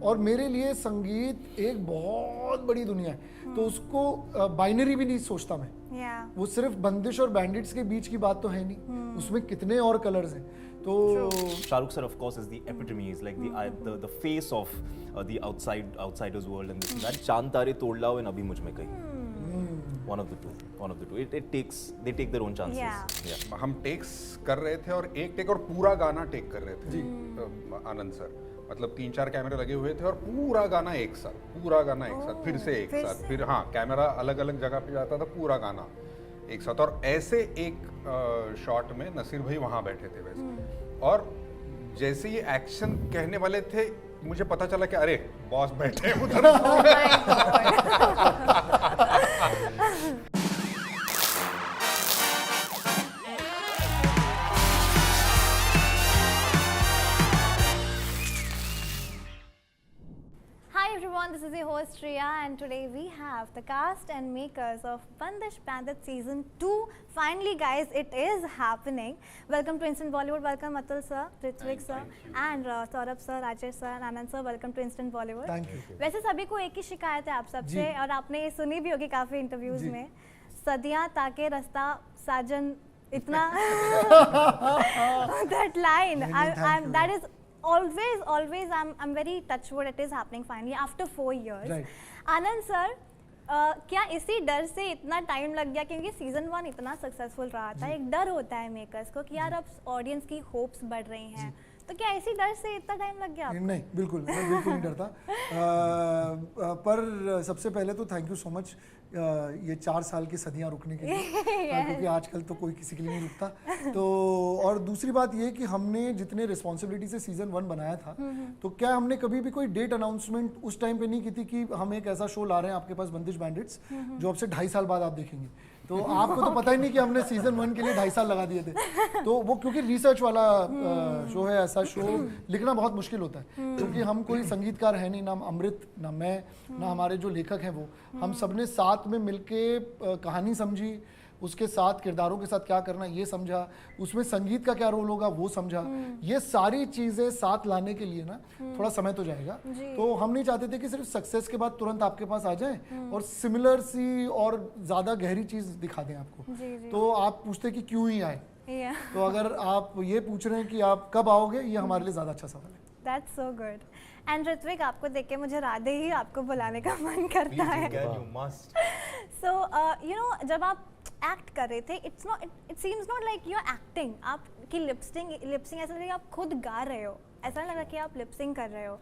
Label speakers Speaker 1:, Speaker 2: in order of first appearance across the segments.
Speaker 1: और मेरे लिए संगीत एक बहुत बड़ी दुनिया है, तो उसको बाइनरी भी नहीं सोचता मैं। वो सिर्फ बंदिश और बैंडिट्स के बीच की बात तो है नहीं, उसमें कितने और कलर्स हैं। तो
Speaker 2: Shahrukh sir, of course, is the epitome, is like the face of the outsiders world and this and that. Chand Tare Tod Lao and Abhi Mujh Mein Kahin. One of the two. They take their own chances.
Speaker 3: Yeah. हम takes कर रहे थे और एक take और पूरा गाना take कर रहे थे जी। आनंद सर, मतलब 3-4 कैमरे लगे हुए थे और पूरा गाना एक साथ, फिर से एक साथ, फिर हाँ कैमरा अलग अलग जगह पे जाता था, पूरा गाना एक साथ। और ऐसे एक शॉट में नसीर भाई वहाँ बैठे थे वैसे, और जैसे ये एक्शन कहने वाले थे मुझे पता चला कि अरे बॉस बैठे हैं उधर।
Speaker 4: This is your host Riya, and today we have the cast and makers of Bandish Bandits Season 2. Finally guys, it is happening. Welcome to Instant Bollywood. Welcome Atul sir, Ritvik sir, and Saurabh sir, Rajesh sir, Anand sir. Welcome to Instant Bollywood.
Speaker 1: Thank you.
Speaker 4: वैसे सभी को एक ही शिकायत है आप सबसे, और आपने ये सुनी भी होगी काफी इंटरव्यूज में, सदियां ताके रास्ता साजन इतना that line, that is always I'm very touched wood it is happening finally after 4 years.
Speaker 1: Right.
Speaker 4: Anand sir, क्या इसी डर से इतना टाइम लग गया, क्योंकि सीजन 1 इतना सक्सेसफुल रहा था, एक डर होता है मेकर्स को कि यार अब ऑडियंस की होप्स बढ़ रही हैं, तो क्या इसी डर से इतना टाइम लग गया आपको?
Speaker 1: नहीं, बिल्कुल, मैं बिल्कुल नहीं डरता। पर सबसे पहले तो थैंक यू सो मच ये 4 साल की सदियां रुकने के लिए, क्योंकि आजकल तो कोई किसी के लिए नहीं रुकता। तो और दूसरी बात ये कि हमने जितने रिस्पॉन्सिबिलिटी से सीजन 1 बनाया था, तो क्या हमने कभी भी कोई डेट अनाउंसमेंट उस टाइम पे नहीं की थी कि हम एक ऐसा शो ला रहे हैं आपके पास बंदिश बैंडिट्स, जो अब से 2.5 साल बाद आप देखेंगे। तो आपको तो पता ही नहीं कि हमने सीजन 1 के लिए 2.5 साल लगा दिए थे। तो वो क्योंकि रिसर्च वाला शो है, ऐसा शो लिखना बहुत मुश्किल होता है, क्योंकि हम कोई संगीतकार है नहीं, ना अमृत, ना मैं, ना हमारे जो लेखक हैं वो, हम सबने साथ में मिलके कहानी समझी, उसके साथ किरदारों के साथ क्या करना ये समझा, उसमें संगीत का क्या रोल होगा वो समझा। ये सारी चीजें साथ लाने के लिए ना थोड़ा समय तो जाएगा। तो हम नहीं चाहते थे कि सिर्फ सक्सेस के बाद तुरंत आपके पास आ जाए और सिमिलर सी और ज्यादा गहरी चीज दिखा दें आपको। तो आप पूछते कि क्यों ही आए, तो अगर आप ये पूछ रहे हैं कि आप कब आओगे, ये हमारे लिए ज्यादा अच्छा सवाल है।
Speaker 4: That's so good. And Ritvik, आपको देख के मुझे राधे ही आपको बुलाने का मन करता है।
Speaker 2: You must.
Speaker 4: So you know, जब आप एक्ट कर रहे थे, it seems not like you're acting. आपकी लिपसिंग ऐसा लग रहा है आप खुद गा रहे हो, ऐसा लग रहा है कि आप लिपसिंग कर रहे हो।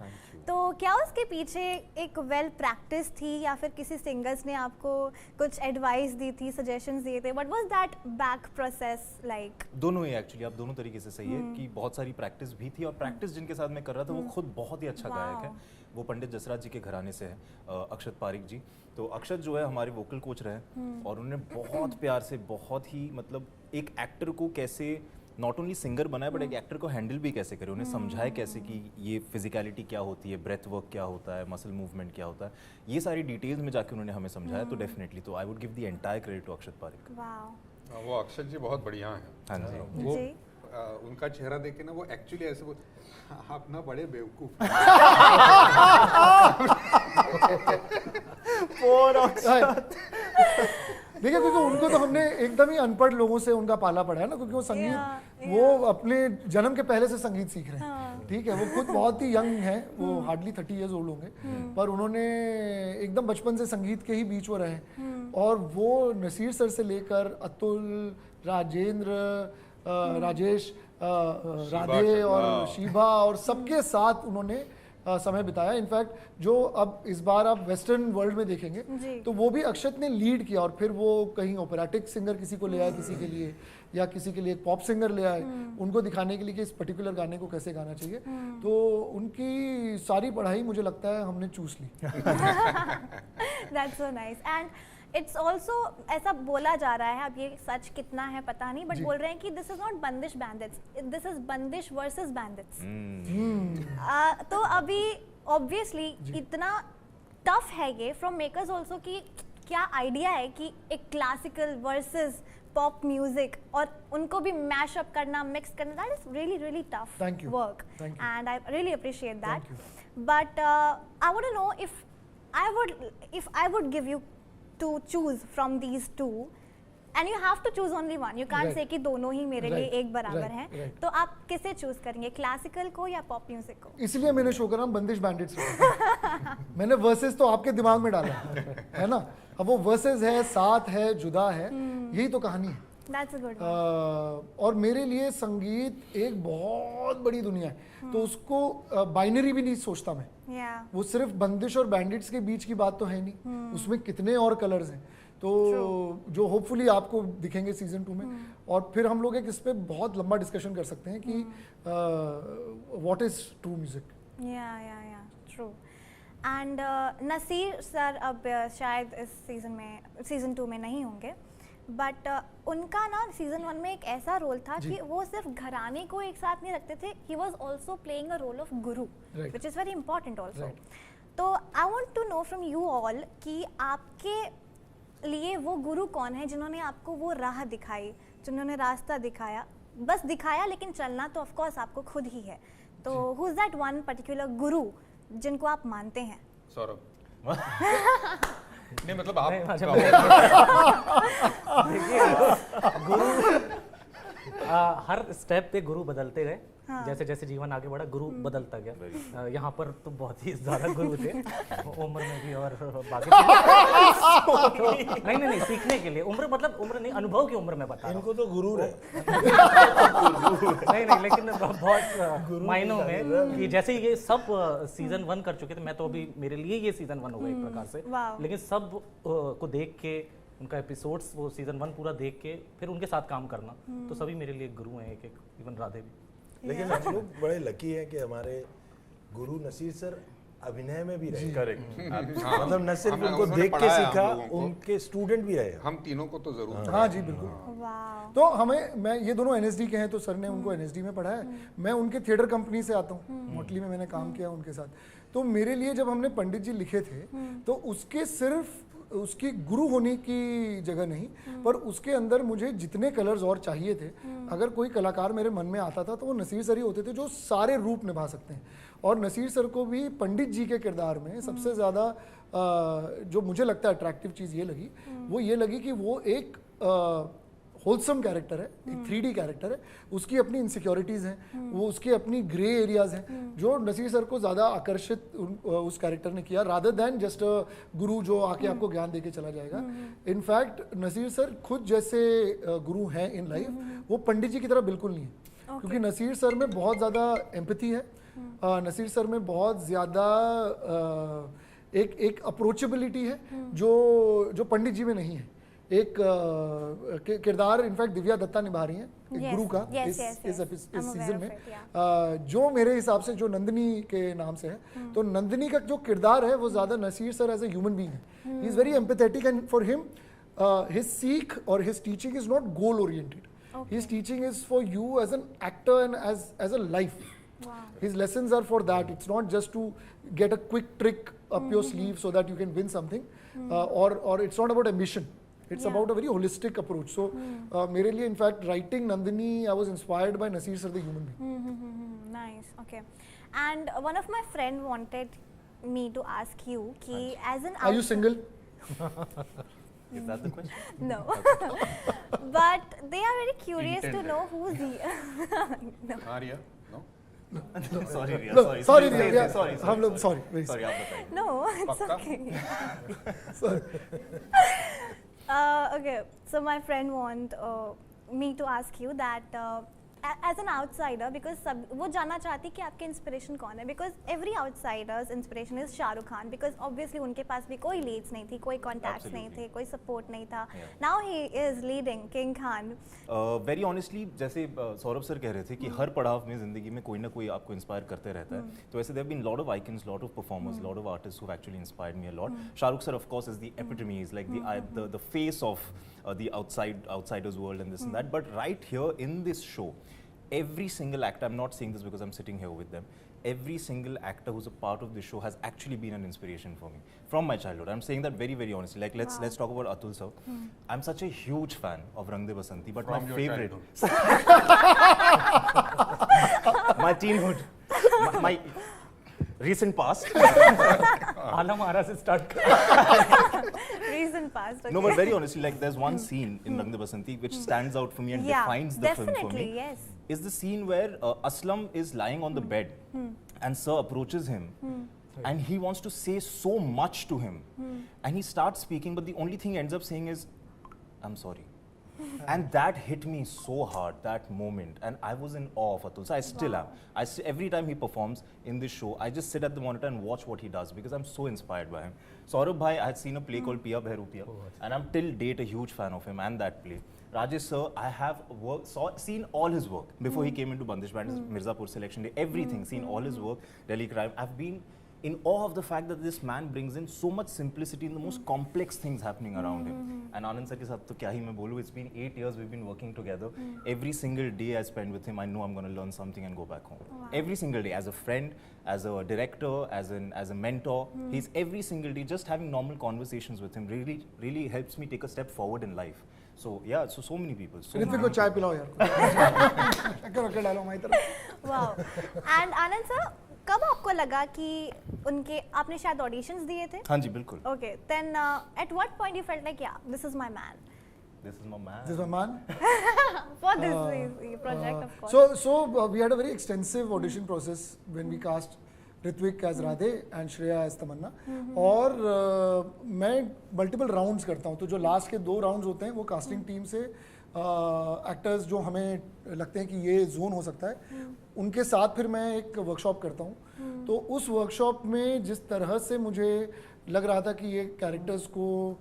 Speaker 4: तो क्या उसके पीछे एक वेल प्रैक्टिस थी, या फिर किसी सिंगर्स ने आपको कुछ एडवाइस दी थी, सजेशंस दिए थे? What was that back process like?
Speaker 2: दोनों ही एक्चुअली, आप दोनों तरीके से सही है कि बहुत सारी प्रैक्टिस भी थी, और प्रैक्टिस जिनके साथ मैं कर रहा था वो खुद बहुत ही अच्छा गायक है। वो पंडित जसराज जी के घराने से है, अक्षत पारिक जी। तो अक्षत जो है हमारे वोकल कोच रहे, और उन्होंने बहुत प्यार से, बहुत ही मतलब एक एक्टर को कैसे नॉट ओनली सिंगर बनाया, बट एक एक्टर को हैंडल भी कैसे करे, उन्हें समझाए कैसे कि ये फिजिकलिटी क्या होती है, ब्रेथ वर्क क्या होता है, मसल मूवमेंट क्या होता है, ये सारी डिटेल्स में जाके उन्होंने हमें समझाया। तो डेफिनेटली, तो I would give the entire credit to Akshat Pareek.
Speaker 4: Wow,
Speaker 3: वो अक्षत जी बहुत बढ़िया हैं।
Speaker 2: हाँ जी।
Speaker 3: वो उनका चेहरा देख के ना वो एक्चुअली ऐसे वो आप ना बड़े बेवकूफ।
Speaker 1: देखिए, क्योंकि उनको तो हमने एकदम ही अनपढ़ लोगों से उनका पाला पड़ा है ना, क्योंकि वो संगीत वो अपने जन्म के पहले से संगीत सीख रहे हैं। ठीक है, वो खुद बहुत ही यंग हैं, वो हार्डली 30 इयर्स ओल्ड होंगे, पर उन्होंने एकदम बचपन से संगीत के ही बीच वो रहे, और वो नसीर सर से लेकर अतुल, राजेंद्र, राजेश, राधे और शीबा और सबके साथ उन्होंने समय बिताया। इनफैक्ट जो अब इस बार आप वेस्टर्न वर्ल्ड में देखेंगे तो वो भी अक्षत ने लीड किया, और फिर वो कहीं ओपेराटिक सिंगर किसी को ले आए किसी के लिए, या किसी के लिए एक पॉप सिंगर ले आए उनको दिखाने के लिए कि इस पर्टिकुलर गाने को कैसे गाना चाहिए। तो उनकी सारी पढ़ाई मुझे लगता है हमने चूस ली।
Speaker 4: That's so nice. And it's also ऐसा बोला जा रहा है, अब ये सच कितना है पता नहीं, बट बोल रहे हैं कि दिस इज नॉट बंदिश बैंडिट्स, दिस इज बंदिश वर्सेस बैंडिट्स। तो अभी ऑब्वियसली इतना टफ है ये फ्रॉम मेकर्स ऑल्सो कि क्या आइडिया है कि एक क्लासिकल वर्सेस पॉप म्यूजिक और उनको भी मैश अप करना, मिक्स करना, that is really really tough work, and I really appreciate that. But I want to know if I would give you to choose from these two, and you have to choose only one. You can't
Speaker 1: Right.
Speaker 4: say कि दोनों ही मेरे लिए
Speaker 1: Right.
Speaker 4: एक बराबर
Speaker 1: Right.
Speaker 4: हैं.
Speaker 1: Right.
Speaker 4: तो आप किसे चूज करेंगे, क्लासिकल को या पॉप म्यूजिक को?
Speaker 1: इसलिए मैंने शो का नाम बंदिश बैंडिट्स रखा। मैंने वर्सेस तो आपके दिमाग में डाला है ना, अब वो वर्सेस है, साथ है, जुदा है, यही तो कहानी है।
Speaker 4: That's a good one.
Speaker 1: और मेरे लिए संगीत एक बहुत बड़ी दुनिया है, तो उसको बाइनरी भी नहीं सोचता मैं।
Speaker 4: Yeah.
Speaker 1: वो सिर्फ बंदिश और बैंडिट्स के बीच की बात तो है नहीं, उसमें कितने और कलर्स हैं, तो जो होपफुली आपको दिखेंगे सीजन 2 में। और फिर हम लोग एक इस पे बहुत लंबा डिस्कशन कर सकते हैं कि what is true music.
Speaker 4: Yeah, true. And Naseer sir अब शायद इस सीजन 2 में नहीं होंगे, बट उनका ना सीजन 1 में एक ऐसा रोल था
Speaker 1: जी।
Speaker 4: कि वो सिर्फ घराने को एक साथ नहीं रखते थे, he was also playing a role of guru,
Speaker 1: Right.
Speaker 4: Which is very important also.
Speaker 1: Right.
Speaker 4: तो I want to know from you all कि आपके लिए वो गुरु कौन है जिन्होंने आपको वो राह दिखाई, जिन्होंने रास्ता दिखाया, बस दिखाया लेकिन चलना तो ऑफ कोर्स आपको खुद ही है। तो who is that one particular गुरु जिनको आप मानते हैं?
Speaker 3: सौरभ नहीं मतलब आप
Speaker 5: नहीं,
Speaker 3: का-
Speaker 5: देखिए गुरु हर स्टेप पे गुरु बदलते गए। जैसे जैसे जीवन आगे बढ़ा गुरु बदलता गया। यहाँ पर तो बहुत ही ज्यादा गुरु थे उम्र में भी और बाकी नहीं सीखने के लिए उम्र मतलब उम्र नहीं, अनुभव की उम्र में बता रहा हूँ।
Speaker 6: इनको तो गुरु रहे।
Speaker 5: नहीं लेकिन बहुत मायनों में कि जैसे ये सब सीजन 1 कर चुके थे, मैं तो अभी मेरे लिए ये सीजन 1 होगा एक प्रकार से।
Speaker 4: Wow.
Speaker 5: लेकिन सब को देख के उनका एपिसोड्स वो सीजन 1 पूरा देख के फिर उनके साथ काम करना, तो सभी मेरे लिए गुरु हैं एक इवन राधे भी।
Speaker 6: लेकिन हम लोग बड़े लकी हैं कि हमारे गुरु नसीर सर अभिनय में भी रहे।
Speaker 2: करेक्ट।
Speaker 6: मतलब न सिर्फ
Speaker 3: हमें-
Speaker 6: उनको
Speaker 3: उन्होंने
Speaker 6: देख के
Speaker 3: पढ़ाया हम
Speaker 6: सीखा,
Speaker 3: लोगों को।
Speaker 6: उनके स्टूडेंट भी रहे।
Speaker 3: हम तीनों को तो जरूर
Speaker 1: हाँ जी बिल्कुल।
Speaker 4: वाओ।
Speaker 1: तो मैं ये दोनों एनएसडी के हैं, तो सर ने उनको एनएसडी में पढ़ाया है। मैं उनके थिएटर कंपनी से आता हूँ, मोटली में मैंने काम किया उनके साथ। तो मेरे लिए जब हमने पंडित जी लिखे थे, तो उसके सिर्फ उसकी गुरु होने की जगह नहीं, पर उसके अंदर मुझे जितने कलर्स और चाहिए थे, अगर कोई कलाकार मेरे मन में आता था तो वो नसीर सर ही होते थे जो सारे रूप निभा सकते हैं। और नसीर सर को भी पंडित जी के किरदार में सबसे ज़्यादा जो मुझे लगता है अट्रैक्टिव चीज़ ये लगी, वो ये लगी कि वो एक होलसम कैरेक्टर है, एक 3D कैरेक्टर है, उसकी अपनी इनसिक्योरिटीज़ हैं, वो उसके अपनी ग्रे एरियाज हैं, जो नसीर सर को ज़्यादा आकर्षित उस कैरेक्टर ने किया, रादर देन जस्ट गुरु जो आके आपको ज्ञान देके चला जाएगा। इनफैक्ट नसीर सर खुद जैसे गुरु हैं इन लाइफ, वो पंडित जी की तरह बिल्कुल नहीं है, क्योंकि नसीर सर में बहुत ज़्यादा एम्पैथी है, नसीर सर में बहुत ज़्यादा एक अप्रोचेबिलिटी है जो पंडित जी में नहीं है। एक किरदार इनफैक्ट दिव्या दत्ता निभा रही हैं एक
Speaker 4: Yes,
Speaker 1: गुरु का
Speaker 4: yes,
Speaker 1: इस
Speaker 4: yes,
Speaker 1: इस
Speaker 4: yes.
Speaker 1: इस
Speaker 4: I'm aware
Speaker 1: सीजन
Speaker 4: of
Speaker 1: में,
Speaker 4: it,
Speaker 1: जो मेरे हिसाब से जो नंदिनी के नाम से है, तो नंदिनी का जो किरदार है वो ज्यादा Naseer sir as a human being है। He is very empathetic and for him his सीख और his teaching is not goal oriented, his teaching is for you as an actor and as a life. His lessons are for that. It's not just to get a quick trick up your sleeve so that you can win something, or it's not about ambition. It's about a very holistic approach. So, मेरे लिए in fact writing Nandini, I was inspired by Naseer sir, the human being.
Speaker 4: Nice. Okay. And one of my friend wanted me to ask you कि as an
Speaker 1: Are you single?
Speaker 2: Is that the question?
Speaker 4: No. But they are very curious to
Speaker 3: Intended.
Speaker 4: know who's he.
Speaker 3: हाँ रिया no
Speaker 2: Sorry, Riya.
Speaker 1: No,
Speaker 2: Sorry.
Speaker 1: sorry,
Speaker 2: Say,
Speaker 1: Riya.
Speaker 2: sorry.
Speaker 1: हम लोग sorry. Very
Speaker 2: Sorry, आप बताइए.
Speaker 4: No, it's
Speaker 3: पक्का?
Speaker 4: okay. Okay, so my friend want me to ask you that as an outsider, because वो जानना चाहती कि आपके इंस्पिरेशन कौन है, because every outsider's inspiration is Shahrukh Khan, because obviously उनके पास भी कोई leads नहीं थी, कोई contacts नहीं थे, कोई support नहीं था. Now he is leading King Khan.
Speaker 2: Very honestly जैसे सौरभ सर कह रहे थे कि हर पड़ाव में जिंदगी में कोई ना कोई आपको इंस्पायर करते रहता है, तो ऐसे there been lot of icons, lot of performers, lot of artist who actually inspired me a lot. Shahrukh sir of course is the epitome, is like the face of the outsiders world and this and that. But right here in this show, every single actor, I'm not saying this because I'm sitting here with them, every single actor who's a part of this show has actually been an inspiration for me from my childhood. I'm saying that very, very honestly. Like let's talk about Atul sir. I'm such a huge fan of Rang De Basanti, but
Speaker 3: From
Speaker 2: my
Speaker 3: your
Speaker 2: favorite,
Speaker 3: childhood.
Speaker 2: my teenhood, my recent past.
Speaker 5: Alam Ara से start
Speaker 4: Recent past. Okay.
Speaker 2: No, but very honestly, like there's one scene in Rang De Basanti which stands out for me and defines the film for
Speaker 4: definitely,
Speaker 2: me.
Speaker 4: yes.
Speaker 2: Is the scene where Aslam is lying on the bed and Sir approaches him and he wants to say so much to him and he starts speaking, but the only thing he ends up saying is, "I'm sorry." And that hit me so hard, that moment, and I was in awe of Atul. So I still am. Every time he performs in this show, I just sit at the monitor and watch what he does because I'm so inspired by him. Saurabh Bhai, I had seen a play called Piya Bhairu Piya, and I'm till date a huge fan of him and that play. Rajesh sir, I have seen all his work before he came into Bandish Band, Mirzapur Selection Day, everything, seen all his work, Delhi Crime. I've been in awe of the fact that this man brings in so much simplicity in the most complex things happening around him. And Anand sir ke sath to kya hi main bolu, it's been 8 years we've been working together. Every single day I spend with him, I know I'm going to learn something and go back home.
Speaker 4: Wow.
Speaker 2: Every single day, as a friend, as a director, as a mentor, he's every single day just having normal conversations with him really helps me take a step forward in life. So yeah, so many people. So
Speaker 1: Ritwik को चाय पिलाओ यार शक्कर वक्कर डालो हमारी तरफ.
Speaker 4: Wow. And Anand sir, कब आपको लगा कि उनके आपने शायद ऑडिशंस दिए थे?
Speaker 2: हाँ जी बिल्कुल.
Speaker 4: Okay, then at what point you felt like, yeah, this is my man
Speaker 2: This is my man.
Speaker 1: This is my man.
Speaker 4: for this project, of course.
Speaker 1: So we had a very extensive audition process when we cast Ritwik as Radhe and Shreya as तमन्ना. और मैं multiple rounds करता हूँ, तो जो last के 2 rounds होते हैं वो कास्टिंग टीम से एक्टर्स जो हमें लगते हैं कि ये जोन हो सकता है, उनके साथ फिर मैं एक वर्कशॉप करता हूँ. तो उस वर्कशॉप में जिस तरह से मुझे लग रहा था कि ये कैरेक्टर्स को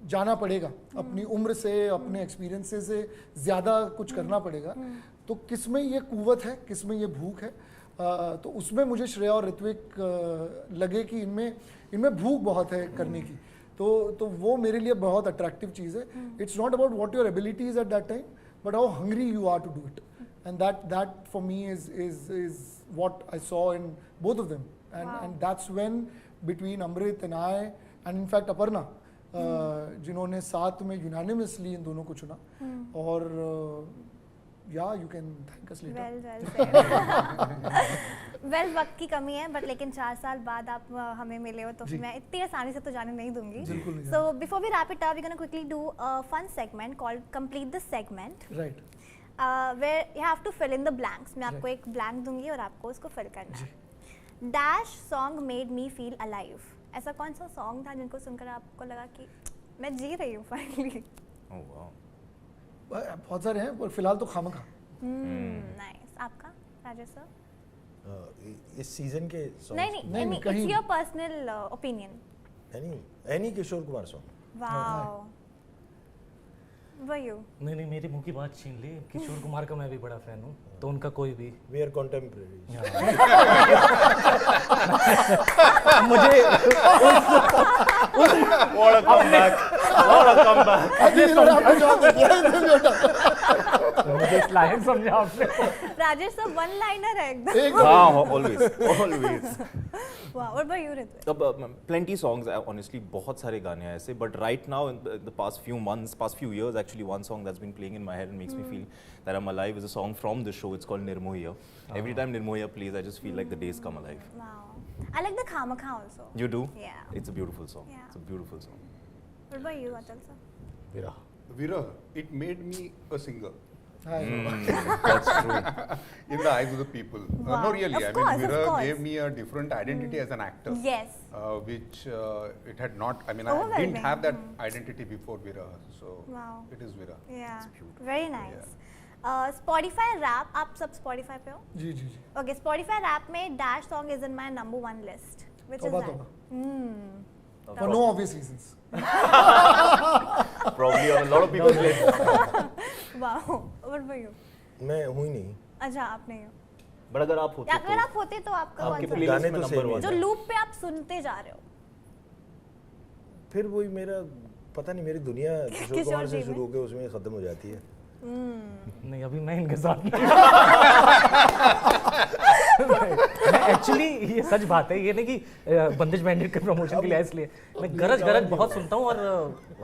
Speaker 1: जाना पड़ेगा, अपनी उम्र से, अपने एक्सपीरियंस से ज़्यादा कुछ करना पड़ेगा, तो किस में ये कुव्वत है, किस में ये भूख है. तो उसमें मुझे श्रेया और ऋत्विक लगे कि इनमें भूख बहुत है करने की. तो वो मेरे लिए बहुत अट्रैक्टिव चीज़ है. It's not about what your abilities at that time, but how hungry you are to do it. And that for me is what I saw in both of them. And that's when between Amrit and I and in fact Aparna, जिन्होंने साथ में unanimously इन दोनों को चुना. और yeah, you can thank us later.
Speaker 4: Well said. Well, वक्त की कमी है, बट लेकिन 4 साल बाद आप हमें मिले हो, तो फिर मैं इतनी आसानी से तो जाने नहीं दूंगी. So before we wrap it up, we're going to quickly do a fun segment called Complete the Segment.
Speaker 1: Right.
Speaker 4: Where you have to fill in the blanks. मैं आपको एक blank दूंगी और आपको उसको fill करना है. Dash song made me feel alive. ऐसा कौन सा song था जिनको सुनकर आपको लगा कि मैं जी रही हूँ finally?
Speaker 2: Oh wow.
Speaker 1: बहुत सारे हैं, पर फिलहाल तो खामखा.
Speaker 4: Nice. आपका राजेश सर?
Speaker 6: इस सीजन के
Speaker 4: नहीं, it's your personal opinion.
Speaker 6: Any Kishore Kumar song.
Speaker 4: Wow. वही.
Speaker 5: नहीं, मेरी मुंह की बात छीन ली. किशोर कुमार का मैं भी बड़ा फैन हूँ, तो उनका कोई भी.
Speaker 6: We are contemporary.
Speaker 5: मुझे
Speaker 2: What a comeback! What a comeback!
Speaker 5: मुझे लाइन समझा आपने.
Speaker 4: राजेश सर वन लाइनर है एकदम.
Speaker 2: हाँ, always.
Speaker 4: Wow. What about you, Ritwik?
Speaker 2: अब plenty songs, honestly, बहुत सारे गाने हैं ऐसे, but right now in the past few months, past few years, actually one song that's been playing in my head and makes me feel that I'm alive is a song from the show. It's called Nirmohiya. Every time Nirmohiya plays, I just feel like the days come alive.
Speaker 4: Wow. I like the Khamakha also.
Speaker 2: You do?
Speaker 4: Yeah.
Speaker 2: It's a beautiful song.
Speaker 4: Yeah.
Speaker 2: It's a beautiful song.
Speaker 4: What about you, Atal sir?
Speaker 3: Virah, it made me a singer.
Speaker 2: That's true.
Speaker 3: In the eyes of the people.
Speaker 4: Wow.
Speaker 3: No, really.
Speaker 4: Of
Speaker 3: I
Speaker 4: course,
Speaker 3: mean,
Speaker 4: of
Speaker 3: Virah
Speaker 4: course.
Speaker 3: gave me a different identity as an actor.
Speaker 4: Yes.
Speaker 3: Which it had not. I mean, I
Speaker 4: Overwhelming.
Speaker 3: didn't have that identity before Virah. So
Speaker 4: Wow.
Speaker 3: it is Virah.
Speaker 4: Yeah. Very nice. Spotify rap, आप सब Spotify पे हो?
Speaker 1: जी.
Speaker 4: Okay, Spotify rap में Dash song is in my number 1 list. Which is that?
Speaker 1: For no obvious reasons.
Speaker 2: Probably on a lot of people's list.
Speaker 4: Wow. What about you?
Speaker 6: मैं हूँ ही नहीं.
Speaker 4: अच्छा, आप नहीं हो.
Speaker 2: But अगर आप होते
Speaker 4: अगर आप होते तो आपका
Speaker 2: आपके
Speaker 4: कौन सा?
Speaker 2: playlist
Speaker 6: गाने
Speaker 2: में
Speaker 6: तो
Speaker 2: number
Speaker 6: same
Speaker 2: 1
Speaker 4: जो लूप पे आप सुनते जा रहे हो.
Speaker 6: फिर वही मेरा पता नहीं, मेरी दुनिया किशोर
Speaker 4: किशोर
Speaker 6: कुमार
Speaker 4: जी
Speaker 6: से
Speaker 4: में?
Speaker 6: शुरू होकर उसमें खत्म हो जाती है.
Speaker 5: नहीं, अभी मैं इनके साथ मैं एक्चुअली ये सच बात है, ये नहीं कि बंदिश बैंडिट के प्रमोशन के लिए इसलिए मैं गरज बहुत सुनता हूँ और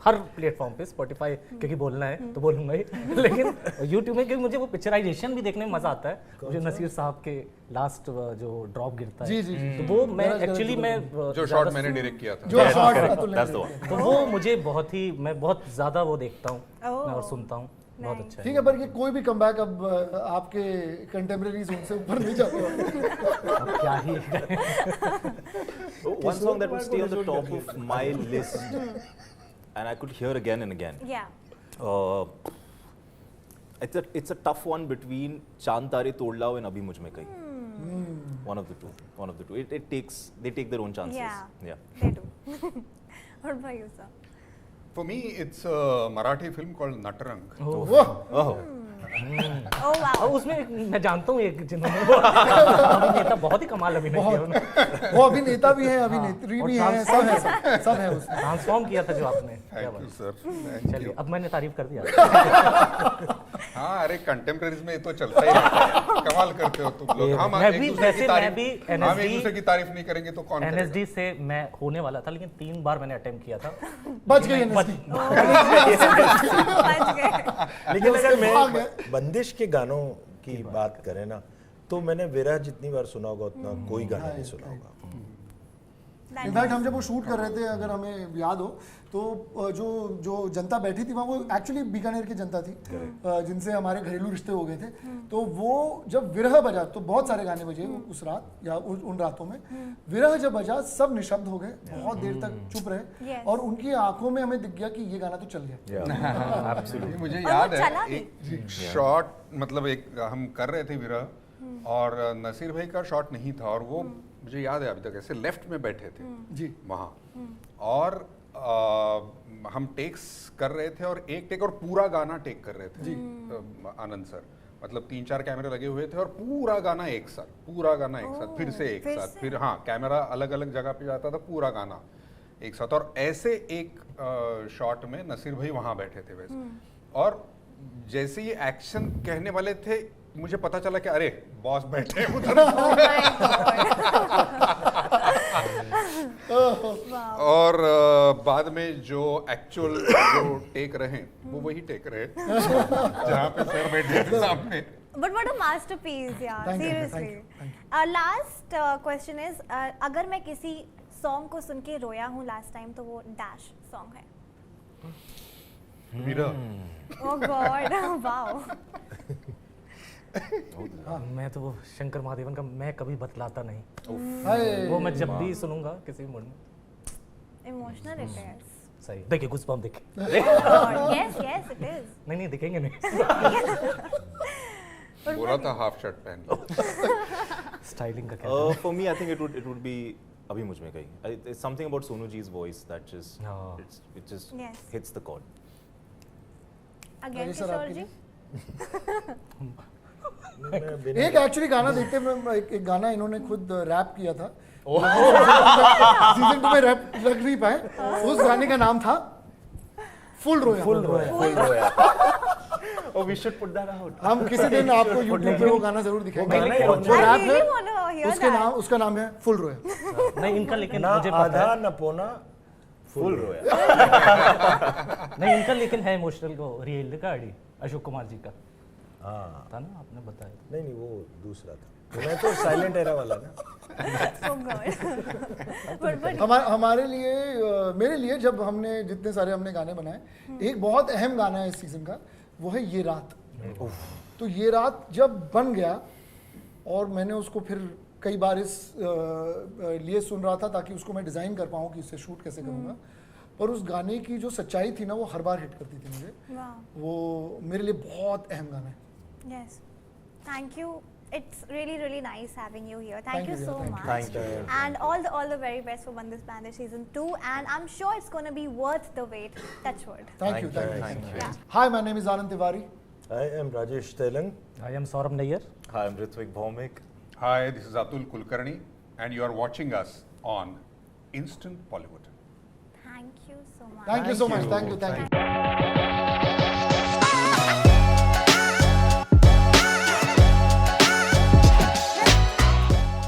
Speaker 5: हर प्लेटफॉर्म पे स्पॉटिफाई क्योंकि बोलना है तो बोलूंगा ही, लेकिन यूट्यूब में क्योंकि मुझे वो पिक्चराइजेशन भी देखने में मजा आता है। मुझे नसीर साहब के लास्ट जो ड्रॉप गिरता है तो वो मैं एक्चुअली मैं
Speaker 3: जो शॉट मैंने डायरेक्ट किया था,
Speaker 1: जो शॉट
Speaker 2: That's
Speaker 5: तो वो मुझे मैं बहुत ज्यादा वो देखता हूँ और सुनता हूँ, बहुत अच्छा है।
Speaker 1: ठीक है, पर ये कोई भी कमबैक अब आपके कंटेम्परेरीज उनसे ऊपर नहीं जाते हो।
Speaker 5: अब क्या ही
Speaker 2: One song that would stay on the top of my list, and I could hear again and again.
Speaker 4: Yeah.
Speaker 2: It's a tough one between Chand Tare Tod Lao and Abhi Mujh Mein Kahin. One of the two. They take their own chances.
Speaker 4: Yeah. They do. What about you, sir?
Speaker 3: For me, it's a Marathi film called Natarang.
Speaker 2: Oh.
Speaker 4: Oh wow.
Speaker 5: और उसमें मैं जानता हूँ एक जिन्होंने वो अभिनेता बहुत ही कमाल अभिनय किया उन्होंने,
Speaker 1: वो अभिनेता भी है, अभिनेत्री भी है, सब है उसमें।
Speaker 5: ट्रांसफॉर्म किया था जो आपने।
Speaker 3: Thank you sir.
Speaker 5: चलिए अब मैंने तारीफ कर दिया।
Speaker 3: हाँ, अरे कंटेम्परेरीज में ये तो चलता ही रहता है, कमाल करते हो तुम लोग। हम
Speaker 5: मैं
Speaker 3: एक
Speaker 5: भी
Speaker 3: दूसरे की तारीफ,
Speaker 5: भी
Speaker 3: हम एक दूसरे की तारीफ नहीं करेंगे तो कौन करेगा?
Speaker 5: NSD से मैं होने वाला था लेकिन 3 बार मैंने अटेम्प्ट किया था,
Speaker 1: बच गई NSD।
Speaker 4: बच गए।
Speaker 6: लेकिन अगर मैं बंदिश के गानों की बात करें ना, तो मैंने विरह जितनी बार सुना होगा उतना कोई गाना नहीं सुना होगा।
Speaker 1: इनफैक्ट हम जब वो शूट कर रहे थे, अगर हमें याद हो तो जो जनता बैठी थी वहाँ, वो एक्चुअली बीकानेर की जनता थी जिनसे हमारे घरेलू रिश्ते हो गए थे। तो वो जब विरह बजा तो बहुत सारे गाने बजे उस रात या उन रातों में। विरह जब बजा सब निशब्द हो गए, बहुत देर तक चुप रहे और उनकी आंखों में हमें दिख गया कि ये गाना तो चल गया।
Speaker 3: मुझे याद है एक शॉट, मतलब एक हम कर रहे थे विरह और नसीर भाई का शॉट नहीं था और वो मुझे याद है अभी तक, ऐसे लेफ्ट में बैठे थे
Speaker 1: जी
Speaker 3: वहाँ, और हम टेक्स कर रहे थे और एक टेक और पूरा गाना टेक कर रहे थे आनंद सर, मतलब 3-4 कैमरे लगे हुए थे और पूरा गाना एक साथ, फिर से एक साथ, फिर हाँ कैमरा अलग अलग जगह पे जाता था, पूरा गाना एक साथ। और ऐसे एक शॉट में नसीर भाई वहाँ बैठे थे वैसे, और जैसे ही एक्शन कहने वाले थे मुझे पता चला कि अरे बॉस बैठे हैं उधर। और बाद में जो एक्चुअल जो टेक रहे वो वही टेक रहे जहाँ पे सर बैठे थे सामने।
Speaker 4: But what a masterpiece, yeah.
Speaker 1: Thank you,
Speaker 4: Seriously.
Speaker 1: thank you.
Speaker 4: Last question is, अगर मैं किसी सॉन्ग को सुन के रोया हूँ लास्ट टाइम तो वो डैश सॉन्ग है।
Speaker 3: मीरा।
Speaker 4: Oh God, wow.
Speaker 5: मैं तो वो शंकर महादेवन का मैं कभी बतलाता नहीं,
Speaker 1: हाय।
Speaker 5: वो मैं जब भी सुनूंगा किसी मूड में।
Speaker 4: Emotional it is.
Speaker 5: सही देखिए कुछ बम देखे।
Speaker 4: Yes, it is.
Speaker 5: नहीं दिखेंगे नहीं।
Speaker 3: बोला था हाफ शर्ट पहन लो।
Speaker 5: स्टाइलिंग का क्या?
Speaker 2: For me, I think it would be Abhi Mujh Mein Kahin. It's something about Sonu Ji's voice that just it just
Speaker 4: Yes.
Speaker 2: hits the chord.
Speaker 4: Again,
Speaker 1: Rajesh sir,
Speaker 4: किशोर
Speaker 1: आपके
Speaker 4: जी?
Speaker 1: एक actually गाना देखते हैं, एक गाना इन्होंने खुद रैप किया था, सीजन 2 में रैप लग नहीं पाए, उस गाने का नाम था फुल रोया।
Speaker 2: Oh, we should put that out.
Speaker 1: हम किसी दिन आपको YouTube पे वो गाना जरूर दिखाएंगे। जो
Speaker 4: I
Speaker 1: रैप
Speaker 4: really
Speaker 1: है
Speaker 4: want to hear that.
Speaker 1: उसका नाम है फुल रोया।
Speaker 5: नहीं इनका लेकिन
Speaker 6: ना
Speaker 5: मुझे पता
Speaker 6: आधा
Speaker 5: है,
Speaker 6: न पौना
Speaker 2: Full roya.
Speaker 5: नहीं इनका लेकिन है इमोशनल को रियल गाड़ी अशोक कुमार जी का
Speaker 6: हाँ
Speaker 5: था ना, आपने बताया था।
Speaker 6: नहीं वो दूसरा था, मैं तो साइलेंट एरा वाला ना।
Speaker 4: Oh God. But
Speaker 1: हमारे लिए मेरे लिए जब हमने जितने सारे हमने गाने बनाए, एक बहुत अहम गाना है इस सीजन का, वो है ये रात। तो ये रात जब बन गया और मैंने उसको फिर कई बार इस लिए सुन रहा था ताकि उसको मैं डिज़ाइन कर पाऊँ कि उससे शूट कैसे करूँगा, पर उस गाने की जो सच्चाई थी ना वो हर बार हिट करती थी मुझे।
Speaker 4: wow.
Speaker 1: वो मेरे लिए बहुत अहम गाना है।
Speaker 4: Yes. Thank you. It's really nice having you here. Thank you
Speaker 1: you,
Speaker 4: so
Speaker 1: thank you.
Speaker 4: much.
Speaker 2: Thank you.
Speaker 4: And all the very best for Bandhish Bandhish season 2. And I'm sure it's going to be worth the wait. Touch wood.
Speaker 1: Thank you.
Speaker 2: Thank you.
Speaker 4: Yeah.
Speaker 1: Hi, my name is Anand Tiwari.
Speaker 6: I am Rajesh Telang.
Speaker 5: I am Saurabh Nayyar.
Speaker 2: Hi, I'm Ritvik Bhaumik.
Speaker 3: Hi, this is Atul Kulkarni and you are watching us on Instant Bollywood.
Speaker 4: Thank you so much.
Speaker 1: Thank you so much. Thank you.